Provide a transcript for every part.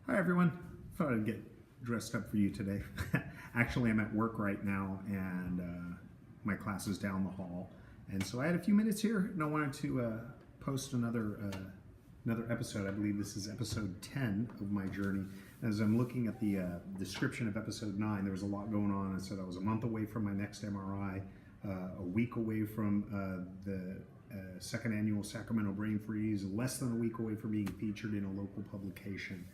Hi everyone. Thought I'd get dressed up for you today. Actually, I'm at work right now, and my class is down the hall, and so I had a few minutes here, and I wanted to post another episode. I believe this is episode 10 of my journey. As I'm looking at the description of episode 9, there was a lot going on. I said I was a month away from my next MRI, a week away from the second annual Sacramento Brain Freeze, less than a week away from being featured in a local publication.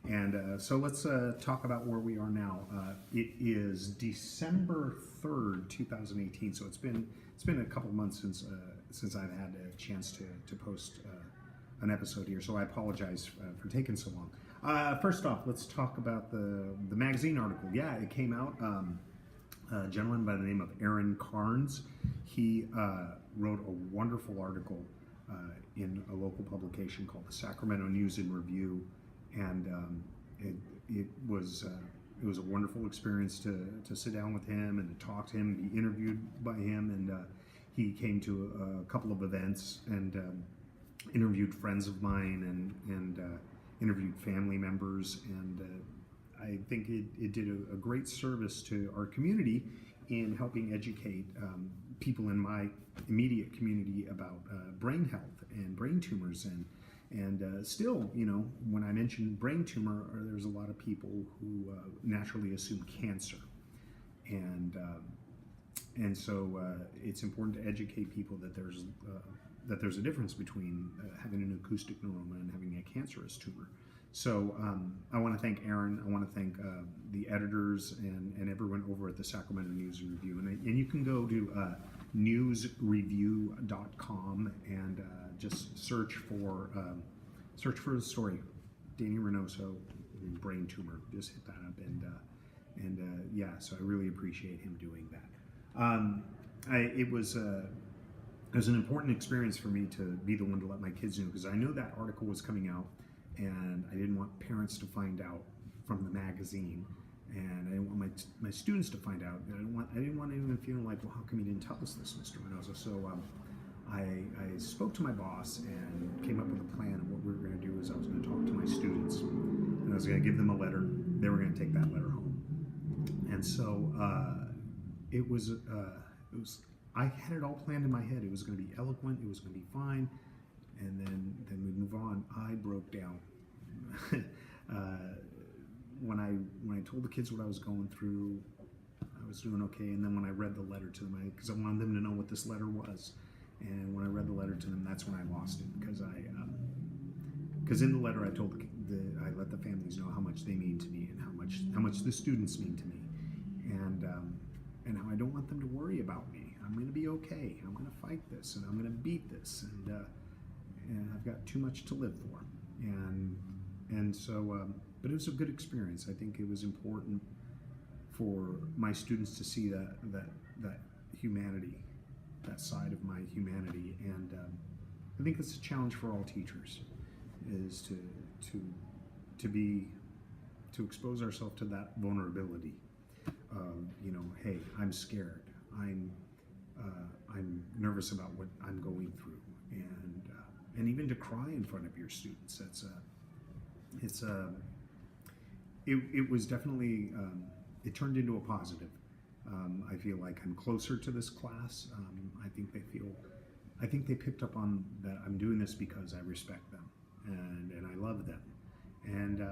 And so let's talk about where we are now. It is December 3rd, 2018. So it's been a couple of months since I've had a chance to post an episode here. So I apologize for taking so long. First off, let's talk about the magazine article. Yeah, it came out. A gentleman by the name of Aaron Carnes. He wrote a wonderful article in a local publication called the Sacramento News and Review. And it was a wonderful experience to sit down with him and to talk to him, be interviewed by him, and he came to a couple of events and interviewed friends of mine and interviewed family members, and I think it did a great service to our community in helping educate people in my immediate community about brain health and brain tumors. And still, you know, when I mention brain tumor, there's a lot of people who naturally assume cancer, and so it's important to educate people that there's a difference between having an acoustic neuroma and having a cancerous tumor. So I want to thank Aaron. I want to thank the editors and everyone over at the Sacramento News and Review. And you can go to newsreview.com and just search for the story, Danny Reynoso, brain tumor. Just hit that up, and yeah. So I really appreciate him doing that. It was an important experience for me to be the one to let my kids know, because I knew that article was coming out, and I didn't want parents to find out from the magazine, and I didn't want my students to find out. And I didn't want anyone feeling like, well, how come you didn't tell us this, Mr. Reynoso? So I spoke to my boss and came up with a plan of what we were going to do. Is I was going to talk to my students, and I was going to give them a letter. They were going to take that letter home. And so it was I had it all planned in my head. It was going to be eloquent. It was going to be fine. And then we move on. I broke down when I told the kids what I was going through. I was doing okay, and then when I read the letter to them, because I wanted them to know what this letter was, and when I read the letter to them, that's when I lost it, because in the letter I told I let the families know how much they mean to me, and how much the students mean to me, and how I don't want them to worry about me. I'm going to be okay. I'm going to fight this, and I'm going to beat this, and I've got too much to live for, and so. But it was a good experience. I think it was important for my students to see that humanity, that side of my humanity, and I think it's a challenge for all teachers, is to expose ourselves to that vulnerability of, you know, hey, I'm scared, I'm nervous about what I'm going through, and even to cry in front of your students. It was definitely, it turned into a positive. I feel like I'm closer to this class. I think they picked up on that I'm doing this because I respect them and I love them. And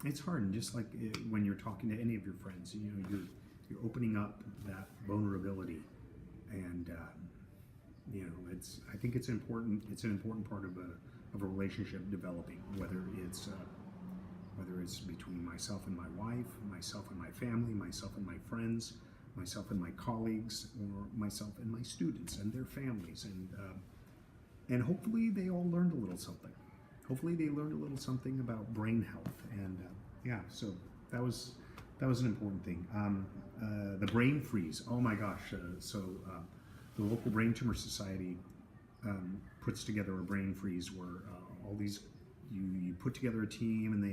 it's hard, and just like when you're talking to any of your friends, you know, you're opening up that vulnerability, and you know, I think it's important. It's an important part of a relationship developing, whether it's between myself and my wife, myself and my family, myself and my friends, myself and my colleagues, or myself and my students and their families, and hopefully they all learned a little something. Hopefully they learned a little something about brain health, and yeah, so that was an important thing. The brain freeze. Oh my gosh! The local Brain Tumor Society puts together a brain freeze where all these. You put together a team, and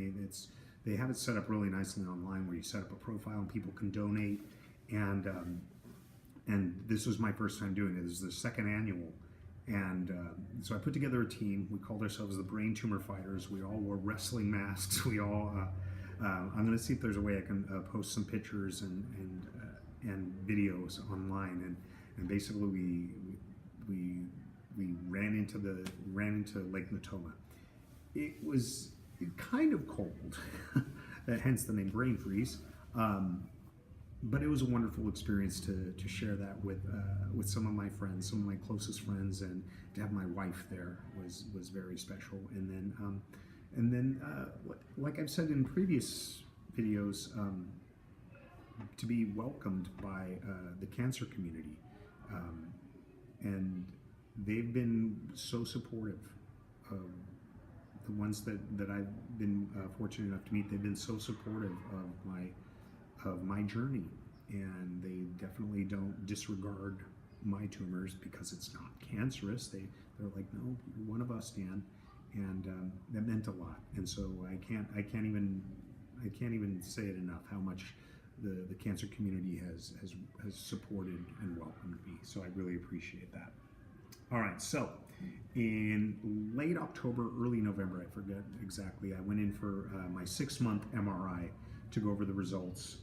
they have it set up really nicely online, where you set up a profile and people can donate. And this was my first time doing it. This is the second annual, And so I put together a team. We called ourselves the Brain Tumor Fighters. We all wore wrestling masks. We all. I'm going to see if there's a way I can post some pictures and videos online. And basically we ran into Lake Neuroma. It was kind of cold, hence the name Brain Freeze. But it was a wonderful experience to share that with some of my friends, some of my closest friends, and to have my wife there was very special. And then like I've said in previous videos, to be welcomed by the cancer community, and they've been so supportive. The ones that I've been fortunate enough to meet, they've been so supportive of my journey, and they definitely don't disregard my tumors because it's not cancerous. They're like, no, you're one of us, Dan, and that meant a lot. And so I can't even say it enough how much the cancer community has supported and welcomed me. So I really appreciate that. All right, so in late October, early November, I forget exactly, I went in for my 6-month MRI to go over the results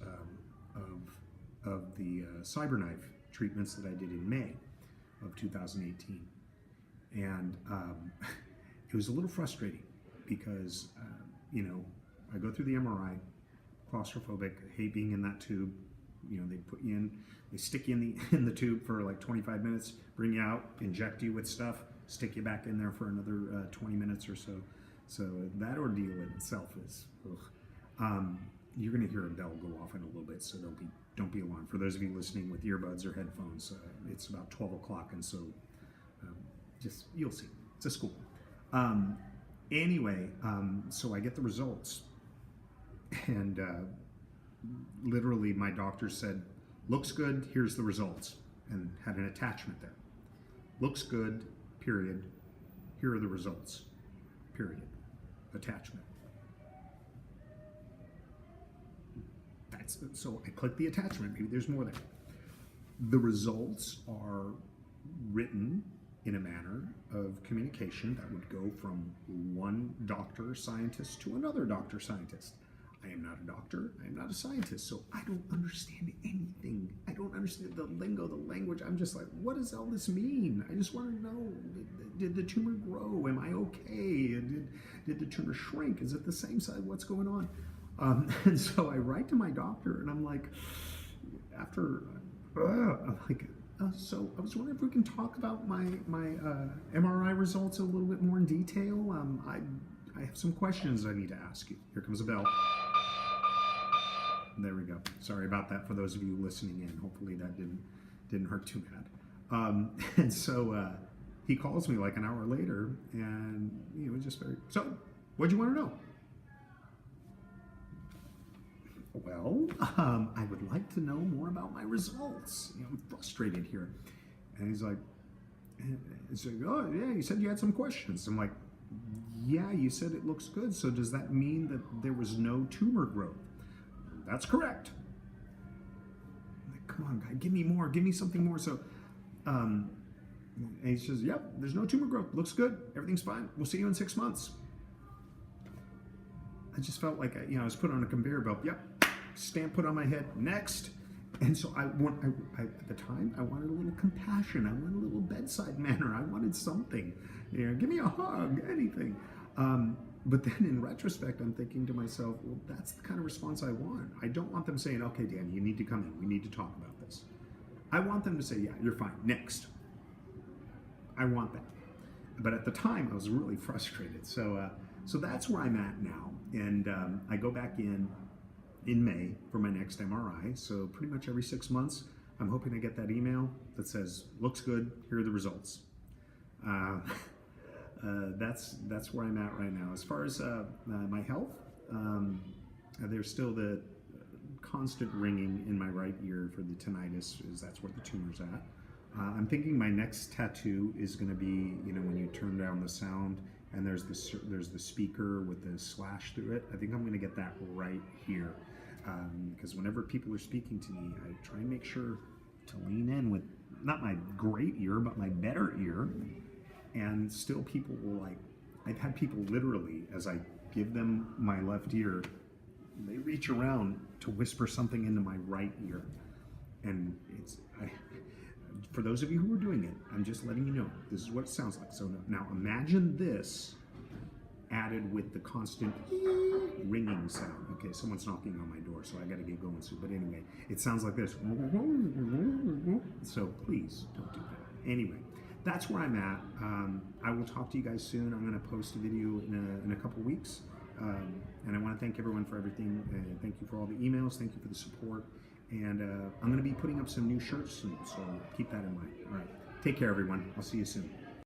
of the CyberKnife treatments that I did in May of 2018. And it was a little frustrating because, I go through the MRI, claustrophobic, hate being in that tube. They stick you in the tube for like 25 minutes, bring you out, inject you with stuff, stick you back in there for another 20 minutes or so. So that ordeal in itself is, you're going to hear a bell go off in a little bit, so don't be alarmed. For those of you listening with earbuds or headphones, it's about 12 o'clock, and so you'll see. It's a school. Anyway, so I get the results, and literally my doctor said, looks good, here's the results, and had an attachment there. Looks good, period. Here are the results, period. Attachment. So I click the attachment, maybe there's more there. The results are written in a manner of communication that would go from one doctor scientist to another doctor scientist. I am not a doctor, I am not a scientist, so I don't understand anything. I don't understand the lingo, the language. I'm just like, what does all this mean? I just want to know, did the tumor grow? Am I okay? Did the tumor shrink? Is it the same size? What's going on? And so I write to my doctor, and I'm like, so I was wondering if we can talk about my MRI results a little bit more in detail. I have some questions I need to ask you. Here comes a bell. There we go. Sorry about that for those of you listening in. Hopefully that didn't hurt too bad. And so he calls me like an hour later, and just very, so what'd you want to know? Well, I would like to know more about my results. I'm frustrated here. And he's like, oh yeah, you said you had some questions. I'm like, yeah, you said it looks good. So does that mean that there was no tumor growth? That's correct. I'm like, come on, guy, give me more, give me something more. So, and he says, yep, there's no tumor growth. Looks good. Everything's fine. We'll see you in 6 months. I just felt like I was put on a conveyor belt. Yep, stamp put on my head. Next. And so at the time, I wanted a little compassion. I wanted a little bedside manner. I wanted something. Give me a hug, anything. But then in retrospect, I'm thinking to myself, well, that's the kind of response I want. I don't want them saying, okay, Dan, you need to come in. We need to talk about this. I want them to say, yeah, you're fine. Next. I want that. But at the time, I was really frustrated. So that's where I'm at now. And I go back in May for my next MRI. So pretty much every 6 months, I'm hoping to get that email that says, looks good, here are the results. That's where I'm at right now. As far as my health, there's still the constant ringing in my right ear for the tinnitus, as that's where the tumor's at. I'm thinking my next tattoo is going to be, when you turn down the sound and there's the speaker with the slash through it. I think I'm going to get that right here, because whenever people are speaking to me, I try and make sure to lean in with not my great ear, but my better ear, And still people will like, I've had people literally, as I give them my left ear, they reach around to whisper something into my right ear. And for those of you who are doing it, I'm just letting you know, this is what it sounds like. So now imagine this added with the constant ringing sound. Okay, someone's knocking on my door, so I gotta get going soon. But anyway, it sounds like this. So please don't do that. Anyway, that's where I'm at. I will talk to you guys soon. I'm gonna post a video in a couple weeks. And I wanna thank everyone for everything. And thank you for all the emails. Thank you for the support. And I'm gonna be putting up some new shirts soon, so keep that in mind. All right, take care everyone. I'll see you soon.